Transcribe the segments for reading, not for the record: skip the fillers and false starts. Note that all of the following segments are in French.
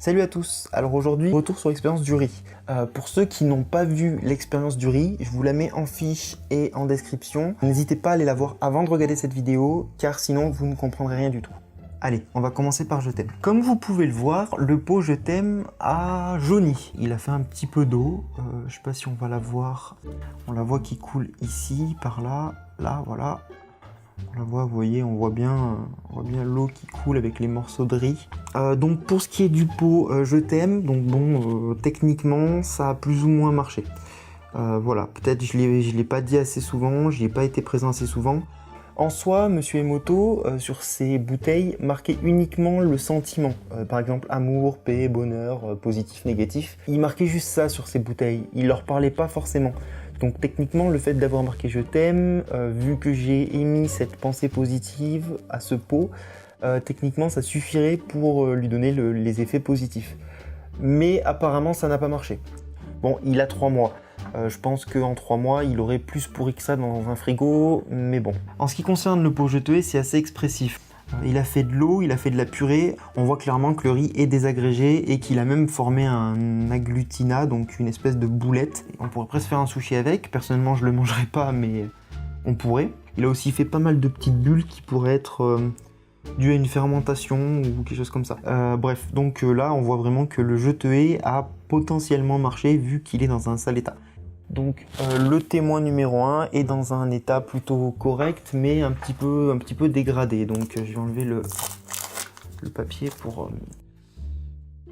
Salut à tous, alors aujourd'hui, retour sur l'expérience du riz. Pour ceux qui n'ont pas vu l'expérience du riz, je vous la mets en fiche et en description. N'hésitez pas à aller la voir avant de regarder cette vidéo, car sinon vous ne comprendrez rien du tout. Allez, on va commencer par je t'aime. Comme vous pouvez le voir, le pot je t'aime a jauni. Il a fait un petit peu d'eau, je sais pas si on va la voir. On la voit qui coule ici, par là, là, voilà. On la voit, vous voyez, on voit bien l'eau qui coule avec les morceaux de riz. Donc pour ce qui est du pot je t'aime, donc bon, techniquement ça a plus ou moins marché. Voilà, peut-être je l'ai pas dit assez souvent, j'y ai pas été présent assez souvent. En soi, Monsieur Emoto, sur ses bouteilles, marquait uniquement le sentiment. Par exemple, amour, paix, bonheur, positif, négatif. Il marquait juste ça sur ses bouteilles, il leur parlait pas forcément. Donc techniquement, le fait d'avoir marqué « je t'aime », vu que j'ai émis cette pensée positive à ce pot, techniquement ça suffirait pour lui donner les effets positifs. Mais apparemment ça n'a pas marché. Bon, il a 3 mois. Je pense qu'en 3 mois, il aurait plus pourri que ça dans un frigo, mais bon. En ce qui concerne le pot je te hais, c'est assez expressif. Il a fait de l'eau, il a fait de la purée, on voit clairement que le riz est désagrégé et qu'il a même formé un agglutinat, donc une espèce de boulette. On pourrait presque faire un sushi avec, personnellement je le mangerai pas mais on pourrait. Il a aussi fait pas mal de petites bulles qui pourraient être dues à une fermentation ou quelque chose comme ça. Bref, donc là on voit vraiment que le je te hais a potentiellement marché vu qu'il est dans un sale état. Donc le témoin numéro 1 est dans un état plutôt correct mais un petit peu dégradé. Donc je vais enlever le papier pour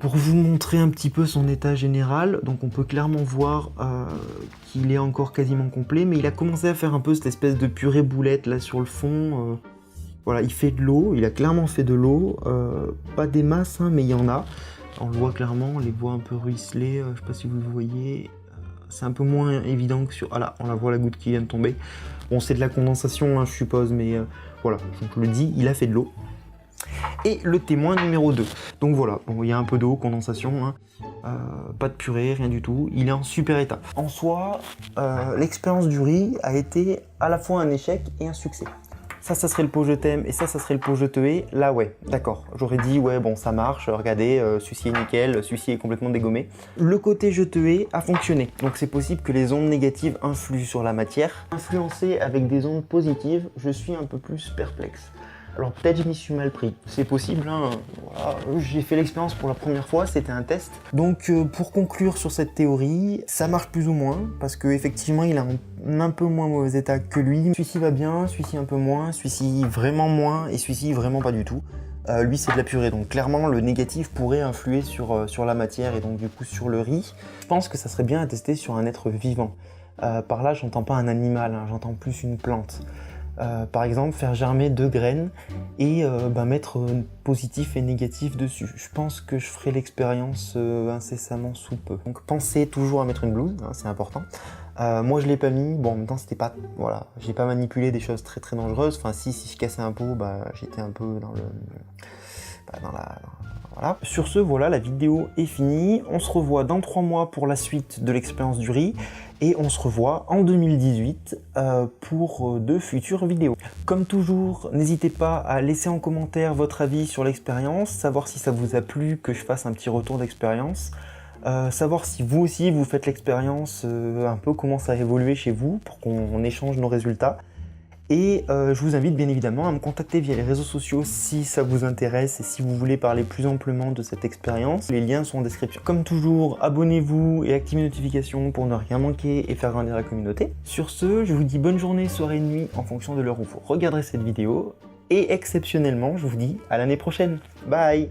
vous montrer un petit peu son état général. Donc on peut clairement voir qu'il est encore quasiment complet, mais il a commencé à faire un peu cette espèce de purée boulette là sur le fond. Voilà, il fait de l'eau, il a clairement fait de l'eau, pas des masses hein, mais il y en a. On le voit clairement, on les voit un peu ruisseler, je sais pas si vous le voyez. C'est un peu moins évident que sur... Ah là, on la voit la goutte qui vient de tomber. Bon, c'est de la condensation, hein, je suppose, mais voilà, je le dis, il a fait de l'eau. Et le témoin numéro 2. Donc voilà, bon, il y a un peu d'eau, condensation, hein, pas de purée, rien du tout. Il est en super état. En soi, l'expérience du riz a été à la fois un échec et un succès. Ça serait le pot je t'aime et ça serait le pot je te hais. Là, ouais, d'accord. J'aurais dit, ouais, bon, ça marche, regardez, celui-ci est nickel, celui-ci est complètement dégommé. Le côté je te hais a fonctionné. Donc c'est possible que les ondes négatives influent sur la matière. Influencé avec des ondes positives, je suis un peu plus perplexe. Alors peut-être je m'y suis mal pris, c'est possible, hein. Voilà. J'ai fait l'expérience pour la première fois, c'était un test. Donc pour conclure sur cette théorie, ça marche plus ou moins, parce qu'effectivement il a un peu moins mauvais état que lui. Celui-ci va bien, celui-ci un peu moins, celui-ci vraiment moins, et celui-ci vraiment pas du tout. Lui c'est de la purée, donc clairement le négatif pourrait influer sur la matière et donc du coup sur le riz. Je pense que ça serait bien à tester sur un être vivant. Par là j'entends pas un animal, hein, j'entends plus une plante. Par exemple, faire germer 2 graines et mettre positif et négatif dessus. Je pense que je ferai l'expérience incessamment sous peu. Donc pensez toujours à mettre une blouse, hein, c'est important. Moi je l'ai pas mis, bon en même temps c'était pas... Voilà, j'ai pas manipulé des choses très dangereuses. Enfin si je cassais un pot, j'étais un peu dans le... Voilà. Sur ce, voilà, la vidéo est finie. On se revoit dans 3 mois pour la suite de l'expérience du riz. Et on se revoit en 2018 pour de futures vidéos. Comme toujours, n'hésitez pas à laisser en commentaire votre avis sur l'expérience, savoir si ça vous a plu que je fasse un petit retour d'expérience, savoir si vous aussi vous faites l'expérience, un peu comment ça a évolué chez vous, pour qu'on échange nos résultats. Et je vous invite bien évidemment à me contacter via les réseaux sociaux si ça vous intéresse et si vous voulez parler plus amplement de cette expérience. Les liens sont en description. Comme toujours, abonnez-vous et activez les notifications pour ne rien manquer et faire grandir la communauté. Sur ce, je vous dis bonne journée, soirée, nuit en fonction de l'heure où vous regarderez cette vidéo. Et exceptionnellement, je vous dis à l'année prochaine. Bye!